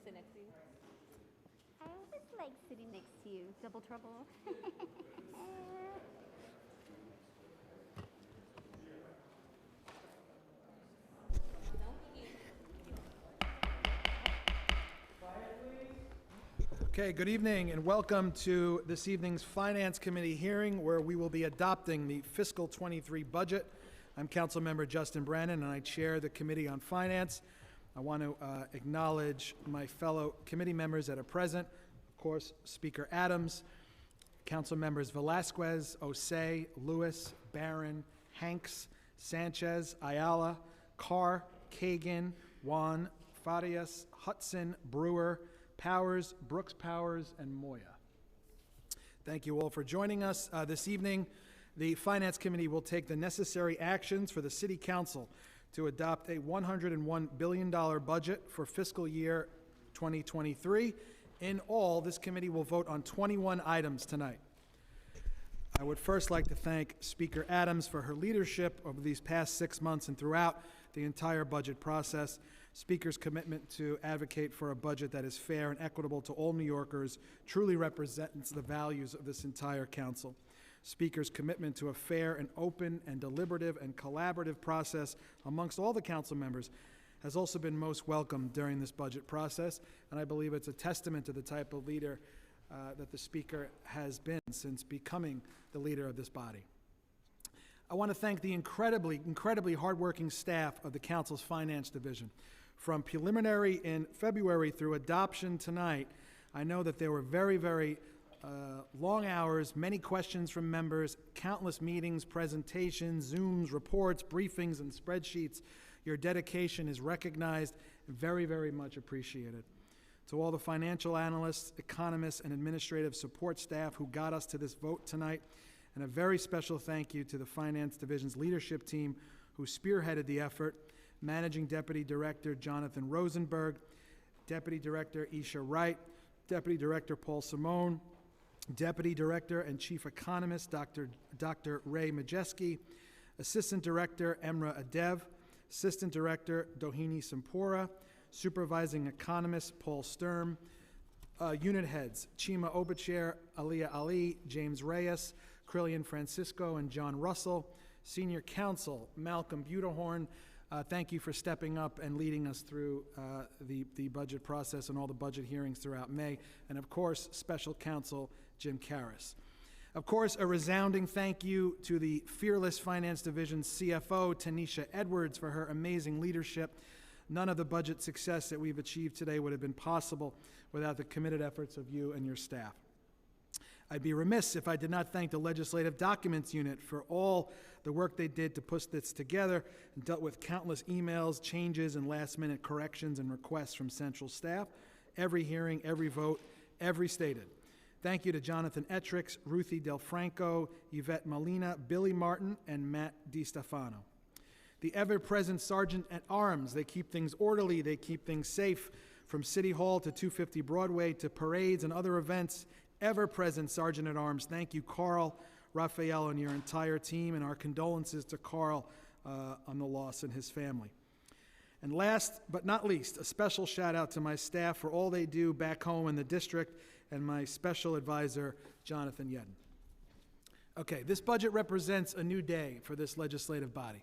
sit next to you? I always like sitting next to you. Double trouble. Okay, good evening and welcome to this evening's Finance Committee hearing where we will be adopting the fiscal 23 budget. I'm Councilmember Justin Brannon and I chair the Committee on Finance. I want to acknowledge my fellow committee members that are present. Of course, Speaker Adams, Council members Velasquez, Osei, Lewis, Barron, Hanks, Sanchez, Ayala, Carr, Kagan, Juan, Farias, Hudson, Brewer, Powers, Brooks Powers, and Moya. Thank you all for joining us this evening. The Finance Committee will take the necessary actions for the City Council to adopt a $101 billion budget for fiscal year 2023. In all, this committee will vote on 21 items tonight. I would first like to thank Speaker Adams for her leadership over these past 6 months and throughout the entire budget process. Speaker's commitment to advocate for a budget that is fair and equitable to all New Yorkers truly represents the values of this entire council. Speaker's commitment to a fair and open and deliberative and collaborative process amongst all the council members has also been most welcome during this budget process, and I believe it's a testament to the type of leader that the Speaker has been since becoming the leader of this body. I want to thank the incredibly hardworking staff of the Council's Finance Division. From preliminary in February through adoption tonight, I know that there were very long hours, many questions from members, countless meetings, presentations, Zooms, reports, briefings, and spreadsheets. Your dedication is recognized and very much appreciated. To all the financial analysts, economists, and administrative support staff who got us to this vote tonight, and a very special thank you to the Finance Division's leadership team who spearheaded the effort, Managing Deputy Director Jonathan Rosenberg, Deputy Director Isha Wright, Deputy Director Paul Simone, Deputy Director and Chief Economist Dr. Ray Majeski, Assistant Director Emra Adev, Assistant Director Doheny Sampora, Supervising Economist Paul Sturm, Unit Heads Chima Obachair, Aliyah Ali, James Reyes, Krillian Francisco, and John Russell, Senior Counsel Malcolm Butehorn. Thank you for stepping up and leading us through the budget process and all the budget hearings throughout May. And of course, Special Counsel Jim Karras. Of course, a resounding thank you to the fearless Finance Division CFO, Tanisha Edwards, for her amazing leadership. None of the budget success that we've achieved today would have been possible without the committed efforts of you and your staff. I'd be remiss if I did not thank the Legislative Documents Unit for all the work they did to put this together and dealt with countless emails, changes, and last-minute corrections and requests from central staff. Every hearing, every vote, every stated. Thank you to Jonathan Etrix, Ruthie Del Franco, Yvette Molina, Billy Martin, and Matt DiStefano. The ever-present Sergeant at Arms, they keep things orderly, they keep things safe, from City Hall to 250 Broadway to parades and other events. Ever-present Sergeant at Arms, thank you, Carl, Raphael, and your entire team, and our condolences to Carl on the loss and his family. And last but not least, a special shout out to my staff for all they do back home in the district, and my special advisor, Jonathan Yedden. Okay, this budget represents a new day for this legislative body.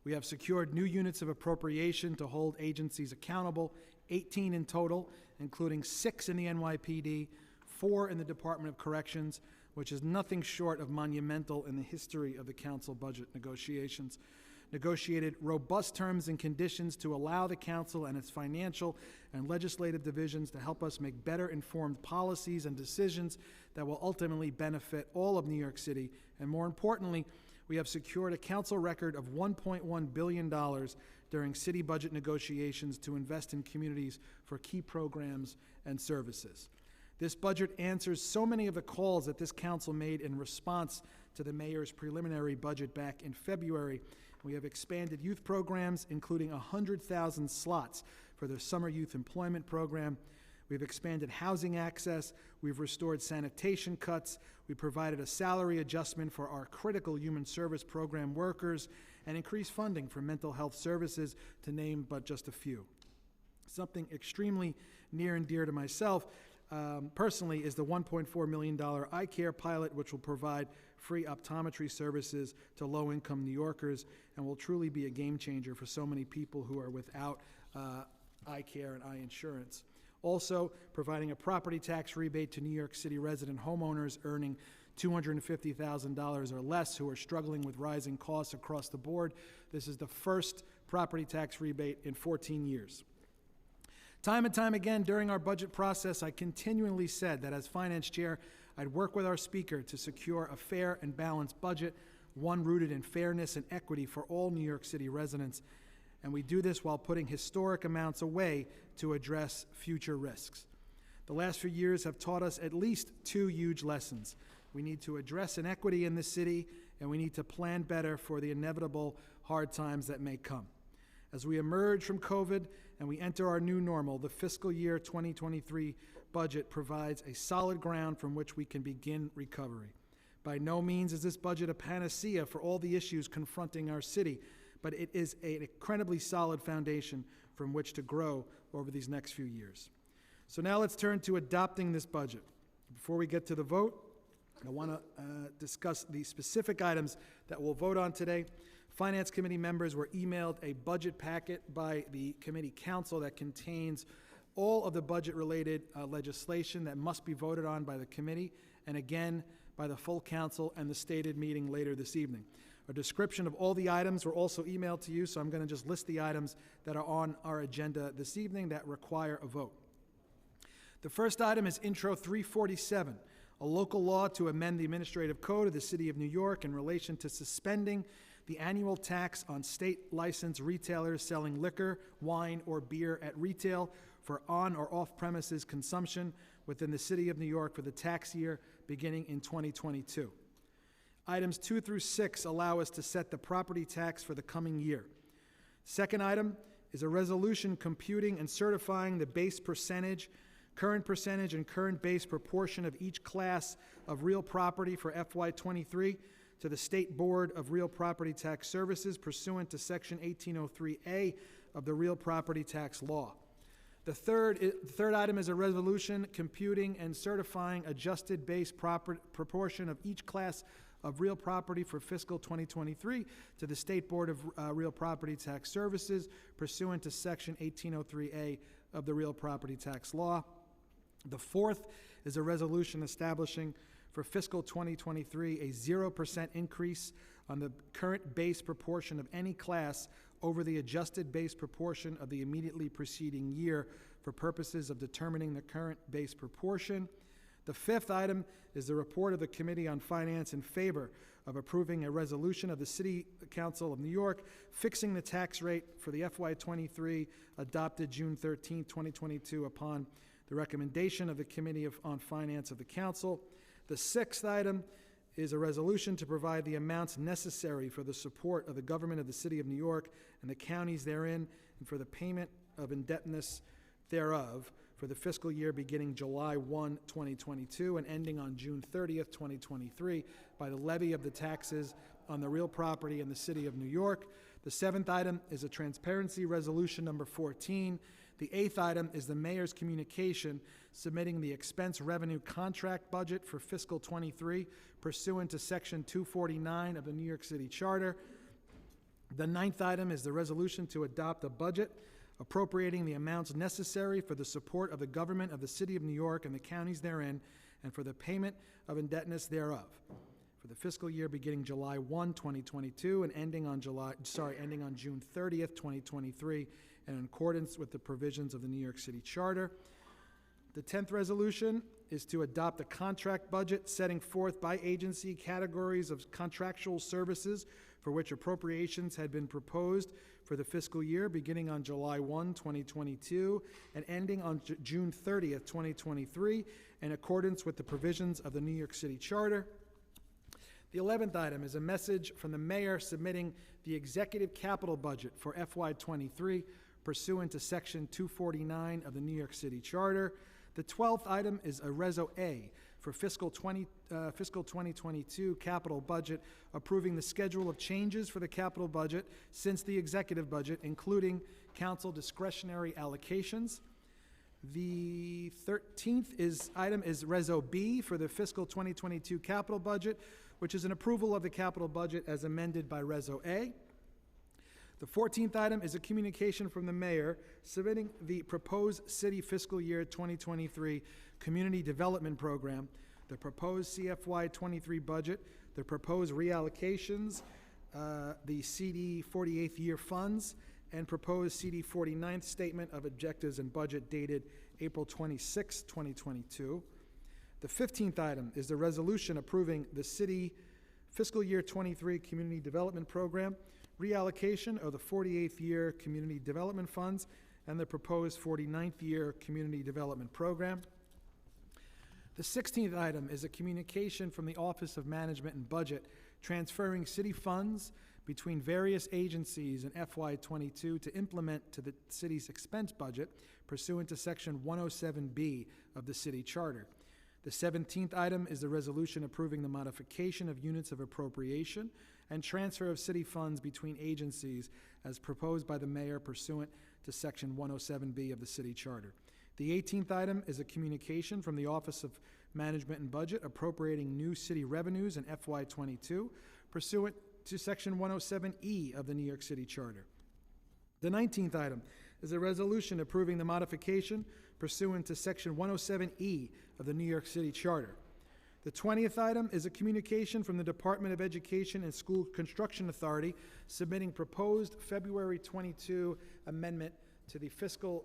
We have secured new units of appropriation to hold agencies accountable, 18 in total, including 6 in the NYPD, 4 in the Department of Corrections, which is nothing short of monumental in the history of the council budget negotiations. Negotiated robust terms and conditions to allow the council and its financial and legislative divisions to help us make better informed policies and decisions that will ultimately benefit all of New York City. And more importantly, we have secured a council record of $1.1 billion during city budget negotiations to invest in communities for key programs and services. This budget answers so many of the calls that this council made in response to the mayor's preliminary budget back in February. We have expanded youth programs, including 100,000 slots for the Summer Youth Employment Program. We've expanded housing access. We've restored sanitation cuts. We provided a salary adjustment for our critical human service program workers and increased funding for mental health services, to name but just a few. Something extremely near and dear to myself personally is the $1.4 million eye care pilot, which will provide free optometry services to low-income New Yorkers and will truly be a game changer for so many people who are without eye care and eye insurance. Also, providing a property tax rebate to New York City resident homeowners earning $250,000 or less who are struggling with rising costs across the board. This is the first property tax rebate in 14 years. Time and time again during our budget process, I continually said that as finance chair, I'd work with our speaker to secure a fair and balanced budget, one rooted in fairness and equity for all New York City residents. And we do this while putting historic amounts away to address future risks. The last few years have taught us at least two huge lessons. We need to address inequity in this city, and we need to plan better for the inevitable hard times that may come. As we emerge from COVID and we enter our new normal, the fiscal year 2023 budget provides a solid ground from which we can begin recovery. By no means is this budget a panacea for all the issues confronting our city, but it is an incredibly solid foundation from which to grow over these next few years. So now let's turn to adopting this budget. Before we get to the vote, I want to discuss the specific items that we'll vote on today. Finance Committee members were emailed a budget packet by the committee council that contains all of the budget-related legislation that must be voted on by the committee, and again, by the full council and the stated meeting later this evening. A description of all the items were also emailed to you, so I'm going to just list the items that are on our agenda this evening that require a vote. The first item is Intro 347, a local law to amend the administrative code of the City of New York in relation to suspending the annual tax on state licensed retailers selling liquor, wine, or beer at retail for on or off-premises consumption within the City of New York for the tax year beginning in 2022. Items 2 through 6 allow us to set the property tax for the coming year. Second item is a resolution computing and certifying the base percentage, current percentage, and current base proportion of each class of real property for FY23 to the State Board of Real Property Tax Services pursuant to Section 1803A of the Real Property Tax Law. The third item is a resolution computing and certifying adjusted base proportion of each class of real property for fiscal 2023 to the State Board of Real Property Tax Services pursuant to Section 1803A of the Real Property Tax Law. The fourth is a resolution establishing for fiscal 2023 a 0% increase on the current base proportion of any class over the adjusted base proportion of the immediately preceding year for purposes of determining the current base proportion. The fifth item is the report of the Committee on Finance in favor of approving a resolution of the City Council of New York fixing the tax rate for the FY23 adopted June 13, 2022 upon the recommendation of the Committee on Finance of the Council. The sixth item is a resolution to provide the amounts necessary for the support of the government of the City of New York and the counties therein and for the payment of indebtedness thereof for the fiscal year beginning July 1, 2022 and ending on June 30th, 2023 by the levy of the taxes on the real property in the City of New York. The seventh item is a transparency resolution number 14. The eighth item is the mayor's communication submitting the expense revenue contract budget for fiscal 23 pursuant to Section 249 of the New York City Charter. The ninth item is the resolution to adopt a budget appropriating the amounts necessary for the support of the government of the City of New York and the counties therein and for the payment of indebtedness thereof for the fiscal year beginning July 1, 2022 and ending on June 30th, 2023 and in accordance with the provisions of the New York City Charter. The 10th resolution is to adopt a contract budget setting forth by agency categories of contractual services for which appropriations had been proposed for the fiscal year beginning on July 1, 2022 and ending on June 30th, 2023 in accordance with the provisions of the New York City Charter. The 11th item is a message from the mayor submitting the executive capital budget for FY23 pursuant to Section 249 of the New York City Charter. The 12th item is a Reso A for fiscal 2022 capital budget, approving the schedule of changes for the capital budget since the executive budget, including council discretionary allocations. The 13th item is Reso B for the fiscal 2022 capital budget, which is an approval of the capital budget as amended by Reso A. The 14th item is a communication from the mayor submitting the proposed city fiscal year 2023 community development program, the proposed CFY 23 budget, the proposed reallocations, the CD 48th year funds, and proposed CD 49th statement of objectives and budget dated April 26, 2022. The 15th item is the resolution approving the city fiscal year 23 community development program, reallocation of the 48th year community development funds, and the proposed 49th year community development program. The 16th item is a communication from the Office of Management and Budget transferring city funds between various agencies in FY22 to implement to the city's expense budget pursuant to Section 107B of the city charter. The 17th item is the resolution approving the modification of units of appropriation and transfer of city funds between agencies as proposed by the mayor pursuant to Section 107B of the city charter. The 18th item is a communication from the Office of Management and Budget appropriating new city revenues in FY22 pursuant to Section 107E of the New York City Charter. The 19th item is a resolution approving the modification pursuant to Section 107E of the New York City Charter. The 20th item is a communication from the Department of Education and School Construction Authority submitting proposed February 22 amendment to the fiscal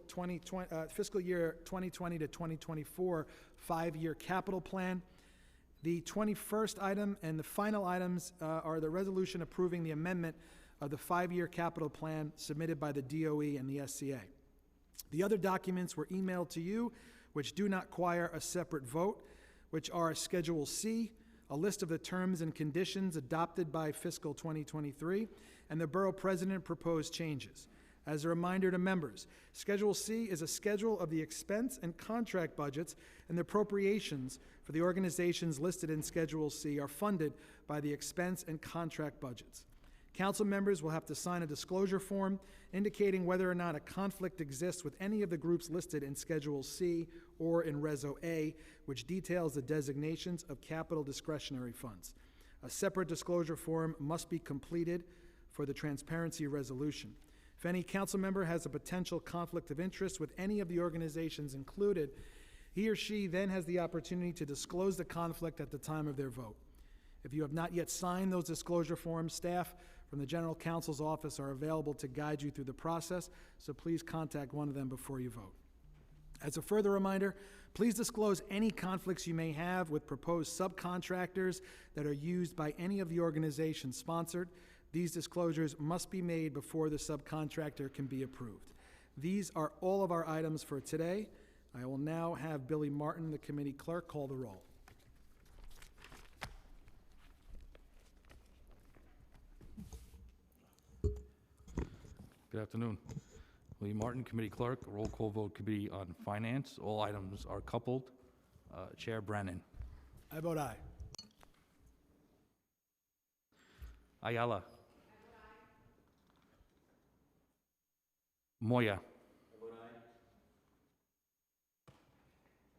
year 2020 to 2024 five-year capital plan. The 21st item and the final items are the resolution approving the amendment of the five-year capital plan submitted by the DOE and the SCA. The other documents were emailed to you, which do not require a separate vote, which are Schedule C, a list of the terms and conditions adopted by fiscal 2023, and the Borough President proposed changes. As a reminder to members, Schedule C is a schedule of the expense and contract budgets, and the appropriations for the organizations listed in Schedule C are funded by the expense and contract budgets. Council members will have to sign a disclosure form indicating whether or not a conflict exists with any of the groups listed in Schedule C or in Reso A, which details the designations of capital discretionary funds. A separate disclosure form must be completed for the transparency resolution. If any council member has a potential conflict of interest with any of the organizations included, he or she then has the opportunity to disclose the conflict at the time of their vote. If you have not yet signed those disclosure forms, staff from the General Counsel's office are available to guide you through the process, so please contact one of them before you vote. As a further reminder, please disclose any conflicts you may have with proposed subcontractors that are used by any of the organizations sponsored. These disclosures must be made before the subcontractor can be approved. These are all of our items for today. I will now have Billy Martin, the committee clerk, call the roll. Good afternoon. Lee Martin, Committee Clerk, roll call vote Committee on Finance. All items are coupled. Chair Brannan. I vote aye. Ayala. Moya.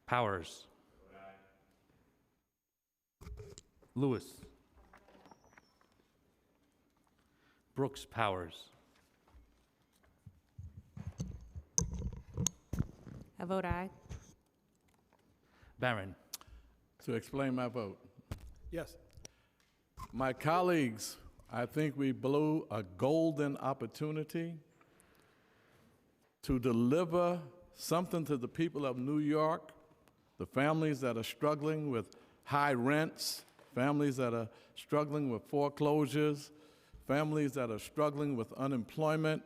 Powers. Lewis. Brooks Powers. I vote aye. Barron. To explain my vote. Yes. My colleagues, I think we blew a golden opportunity to deliver something to the people of New York, the families that are struggling with high rents, families that are struggling with foreclosures, families that are struggling with unemployment,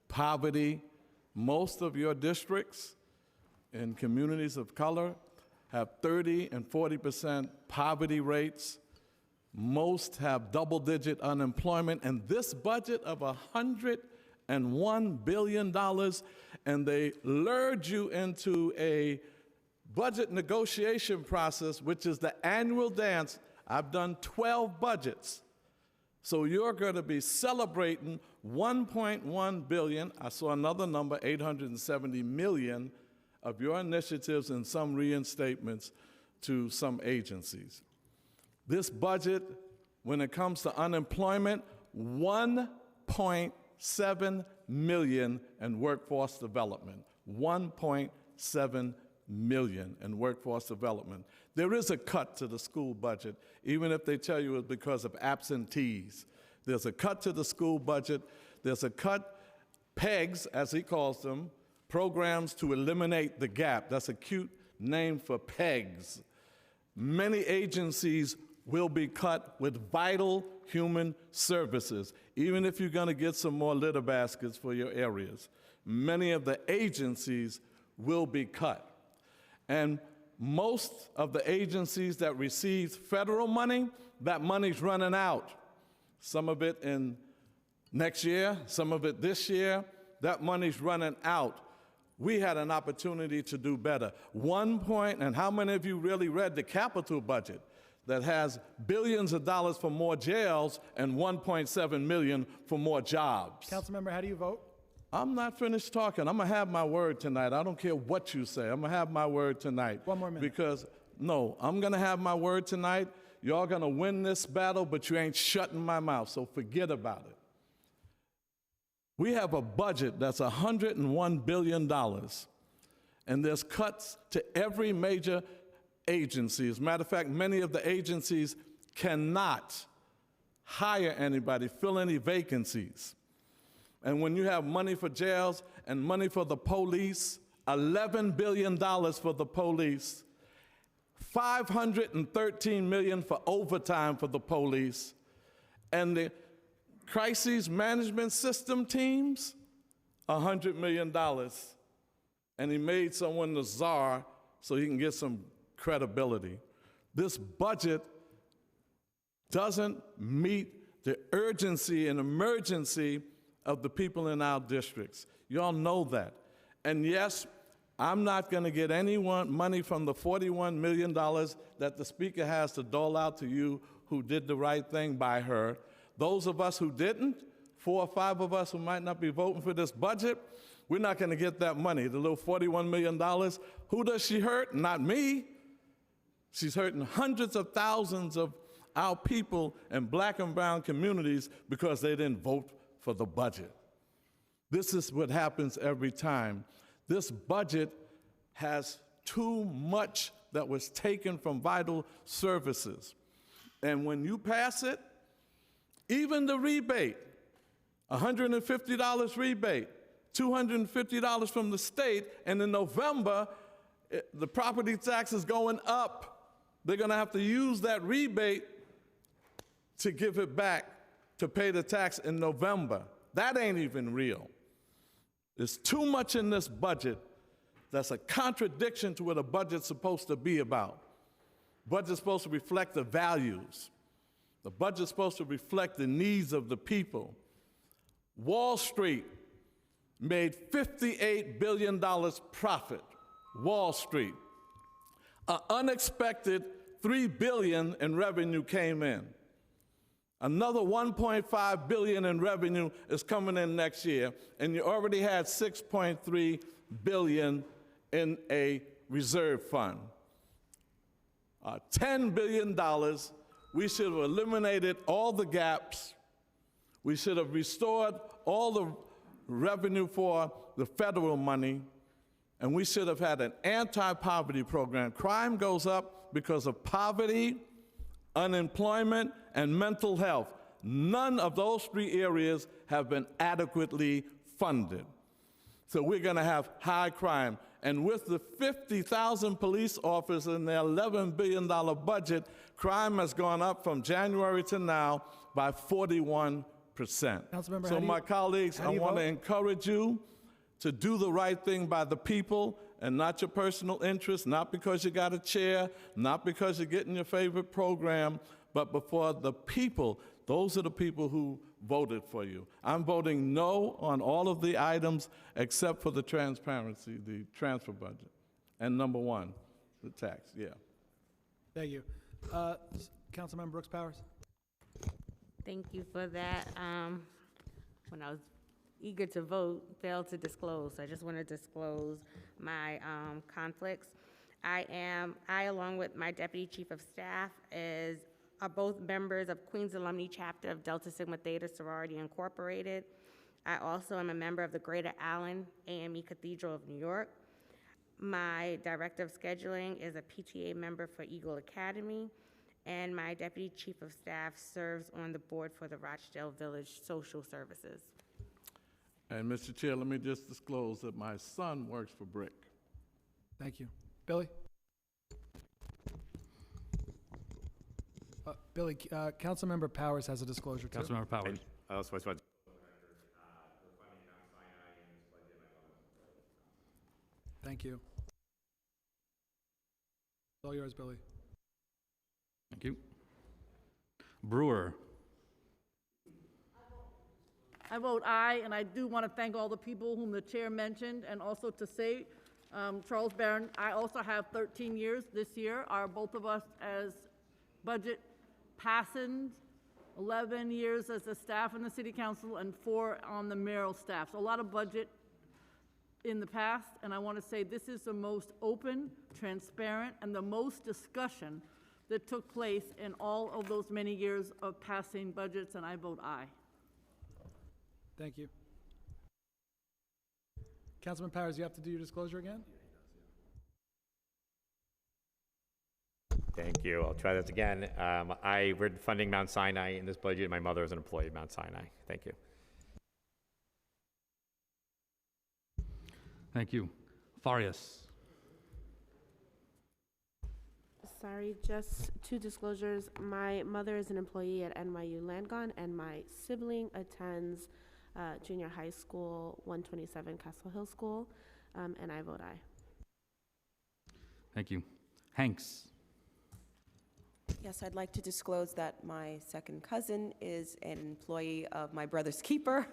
poverty. Most of your districts in communities of color have 30 and 40% poverty rates. Most have double-digit unemployment. And this budget of $101 billion, and they lured you into a budget negotiation process, which is the annual dance. I've done 12 budgets. So you're going to be celebrating $1.1 billion. I saw another number, $870 million, of your initiatives and some reinstatements to some agencies. This budget, when it comes to unemployment, 1.7 million in workforce development. 1.7 million in workforce development. There is a cut to the school budget, even if they tell you it's because of absentees. There's a cut to the school budget. There's a cut, PEGs, as he calls them, programs to eliminate the gap. That's a cute name for PEGs. Many agencies will be cut with vital human services, even if you're going to get some more litter baskets for your areas. Many of the agencies will be cut. And most of the agencies that receive federal money, that money's running out. Some of it in next year, some of it this year, that money's running out. We had an opportunity to do better. And how many of you really read the capital budget that has billions of dollars for more jails and 1.7 million for more jobs? Councilmember, how do you vote? I'm not finished talking. I'm gonna have my word tonight. I don't care what you say. I'm gonna have my word tonight. One more minute. Because, no, I'm gonna have my word tonight. Y'all gonna win this battle, but you ain't shutting my mouth, so forget about it. We have a budget that's $101 billion, and there's cuts to every major agency. As a matter of fact, many of the agencies cannot hire anybody, fill any vacancies. And when you have money for jails and money for the police, $11 billion for the police, $513 million for overtime for the police, and the crisis management system teams, $100 million. And he made someone the czar so he can get some credibility. This budget doesn't meet the urgency and emergency of the people in our districts. Y'all know that. And yes, I'm not going to get any money from the $41 million that the Speaker has to dole out to you who did the right thing by her. Those of us who didn't, 4 or 5 of us who might not be voting for this budget, we're not going to get that money, the little $41 million. Who does she hurt? Not me. She's hurting hundreds of thousands of our people in black and brown communities because they didn't vote for the budget. This is what happens every time. This budget has too much that was taken from vital services. And when you pass it, even the rebate, $150 rebate, $250 from the state, and in November, the property tax is going up. They're gonna have to use that rebate to give it back to pay the tax in November. That ain't even real. There's too much in this budget that's a contradiction to what a budget's supposed to be about. Budget's supposed to reflect the values. The budget's supposed to reflect the needs of the people. Wall Street made $58 billion profit. Wall Street. An unexpected $3 billion in revenue came in. Another $1.5 billion in revenue is coming in next year, and you already had $6.3 billion in a reserve fund. $10 billion, we should have eliminated all the gaps. We should have restored all the revenue for the federal money, and we should have had an anti-poverty program. Crime goes up because of poverty, unemployment, and mental health. None of those 3 areas have been adequately funded. So we're gonna have high crime. And with the 50,000 police officers and their $11 billion budget, crime has gone up from January to now by 41%. Councilmember, So my colleagues, I want to vote? encourage you to do the right thing by the people and not your personal interest, not because you got a chair, not because you're getting your favorite program, but before the people. Those are the people who voted for you. I'm voting no on all of the items except for the transparency, the transfer budget. And number 1, the tax, yeah. Thank you. Councilmember Brooks Powers. Thank you for that. When I was eager to vote, failed to disclose. So I just want to disclose my conflicts. I, along with my Deputy Chief of Staff, are both members of Queens Alumni Chapter of Delta Sigma Theta Sorority Incorporated. I also am a member of the Greater Allen AME Cathedral of New York. My Director of Scheduling is a PTA member for Eagle Academy, and my Deputy Chief of Staff serves on the board for the Rochdale Village Social Services. And Mr. Chair, let me just disclose that my son works for BRIC. Thank you. Billy? Billy, Councilmember Powers has a disclosure too. Councilmember Powers. I also want to Thank you. It's all yours, Billy. Thank you. Brewer. I vote aye, and I do want to thank all the people whom the chair mentioned, and also to say, Charles Barron, I also have 13 years this year. Are both of us as budget passings, 11 years as a staff in the city council, and 4 on the mayoral staff. So a lot of budget in the past, and I want to say this is the most open, transparent, and the most discussion that took place in all of those many years of passing budgets, and I vote aye. Thank you. Councilman Powers, you have to do your disclosure again? thank you. I'll try this again. We're funding Mount Sinai in this budget. My mother is an employee of Mount Sinai. Thank you. Thank you. Farias. Sorry, just 2 disclosures. My mother is an employee at NYU Langone, and my sibling attends junior high school, 127 Castle Hill School, and I vote aye. Thank you. Hanks. Yes, I'd like to disclose that my second cousin is an employee of my brother's keeper,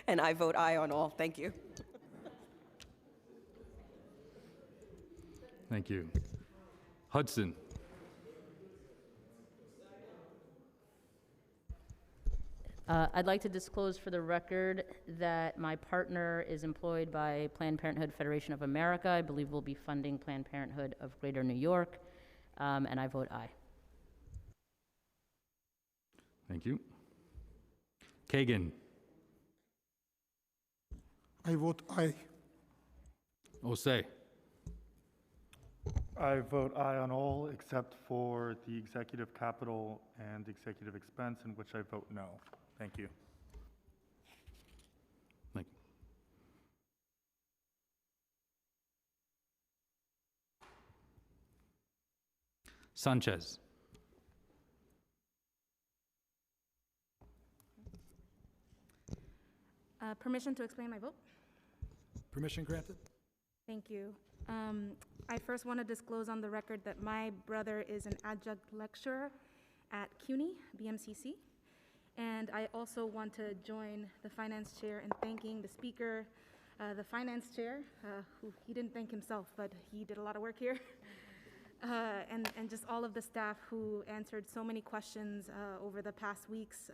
and I vote aye on all. Thank you. Thank you. Hudson. I'd like to disclose for the record that my partner is employed by Planned Parenthood Federation of America. I believe we'll be funding Planned Parenthood of Greater New York, and I vote aye. Thank you. Kagan. I vote aye. Osei. I vote aye on all except for the executive capital and executive expense, in which I vote no. Thank you. Thank you. Sanchez. Permission to explain my vote? Permission granted? Thank you. I first want to disclose on the record that my brother is an adjunct lecturer at CUNY, BMCC. And I also want to join the finance chair in thanking the speaker, the finance chair, who he didn't thank himself, but he did a lot of work here. And just all of the staff who answered so many questions over the past weeks,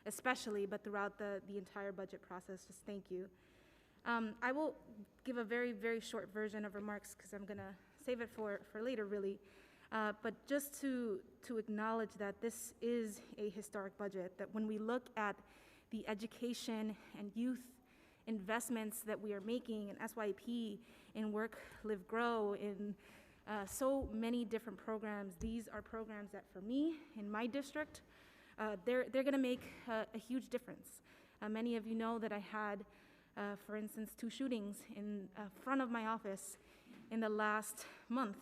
especially, but throughout the entire budget process. Just thank you. I will give a very, very short version of remarks because I'm going to save it for later, really. But just to acknowledge that this is a historic budget, that when we look at the education and youth investments that we are making in SYP, in Work, Live, Grow, in so many different programs, these are programs that for me, in my district, they're going to make a huge difference. Many of you know that I had, for instance, 2 shootings in front of my office in the last month.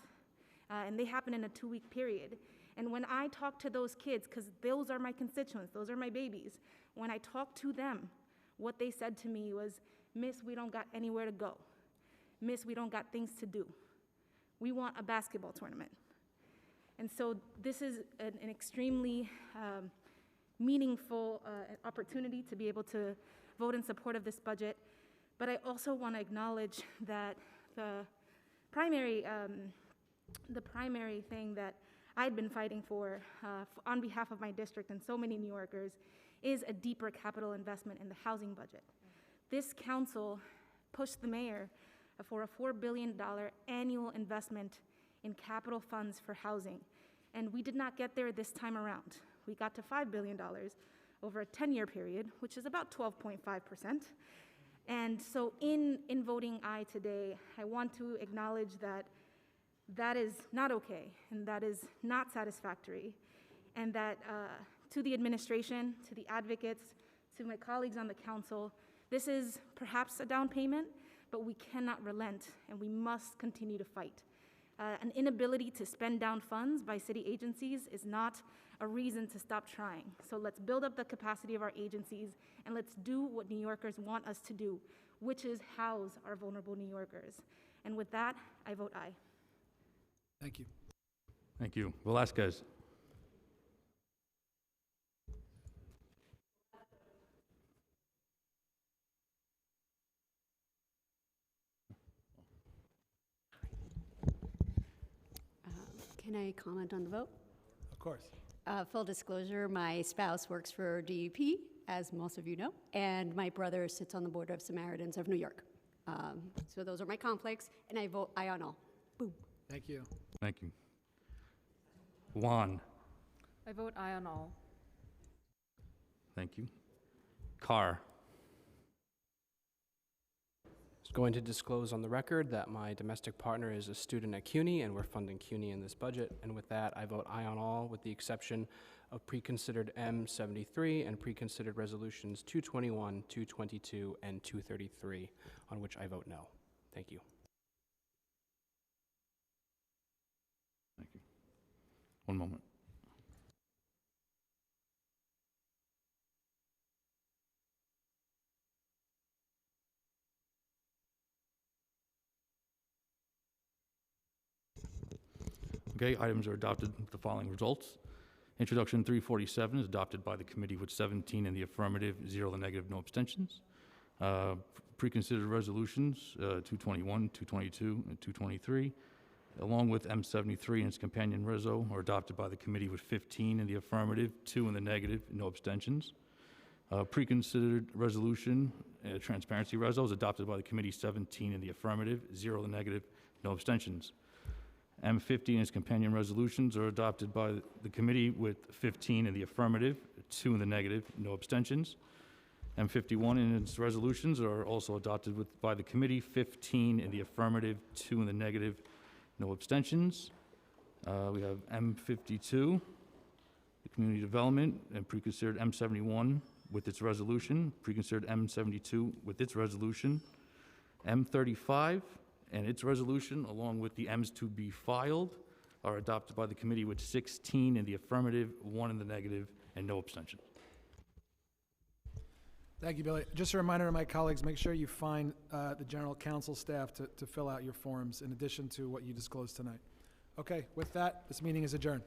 And they happen in a 2-week period. And when I talk to those kids, because those are my constituents, those are my babies, when I talk to them, what they said to me was, "Miss, we don't got anywhere to go. Miss, we don't got things to do. We want a basketball tournament." And so this is an extremely meaningful opportunity to be able to vote in support of this budget. But I also want to acknowledge that the primary thing that I'd been fighting for on behalf of my district and so many New Yorkers is a deeper capital investment in the housing budget. This council pushed the mayor for a $4 billion annual investment in capital funds for housing. And we did not get there this time around. We got to $5 billion over a 10-year period, which is about 12.5%. And so in voting aye today, I want to acknowledge that that is not okay, and that is not satisfactory, and that to the administration, to the advocates, to my colleagues on the council, this is perhaps a down payment, but we cannot relent, and we must continue to fight. An inability to spend down funds by city agencies is not a reason to stop trying. So let's build up the capacity of our agencies, and let's do what New Yorkers want us to do, which is house our vulnerable New Yorkers. And with that, I vote aye. Thank you. Thank you. Velasquez. Can I comment on the vote? Of course. Full disclosure, my spouse works for DUP, as most of you know, and my brother sits on the Board of Samaritans of New York. So those are my conflicts, and I vote aye on all. Boom. Thank you. Thank you. Juan. I vote aye on all. Thank you. Carr. Just going to disclose on the record that my domestic partner is a student at CUNY, and we're funding CUNY in this budget. And with that, I vote aye on all, with the exception of preconsidered M73 and preconsidered resolutions 221, 222, and 233, on which I vote no. Thank you. Thank you. One moment. Okay, items are adopted with the following results. Introduction 347 is adopted by the committee with 17 in the affirmative, 0 in the negative, no abstentions. Preconsidered resolutions 221, 222, and 223, along with M73 and its companion reso, are adopted by the committee with 15 in the affirmative, 2 in the negative, no abstentions. Preconsidered resolution, transparency reso, is adopted by the committee 17 in the affirmative, 0 in the negative, no abstentions. M50 and its companion resolutions are adopted by the committee with 15 in the affirmative, 2 in the negative, no abstentions. M51 and its resolutions are also adopted by the committee, 15 in the affirmative, 2 in the negative, no abstentions. We have M52, the community development, and preconsidered M71 with its resolution, preconsidered M72 with its resolution, M35 and its resolution, along with the M's to be filed, are adopted by the committee with 16 in the affirmative, 1 in the negative, and no abstention. Thank you, Billy. Just a reminder to my colleagues, make sure you find the general counsel staff to fill out your forms in addition to what you disclosed tonight. Okay, with that, this meeting is adjourned.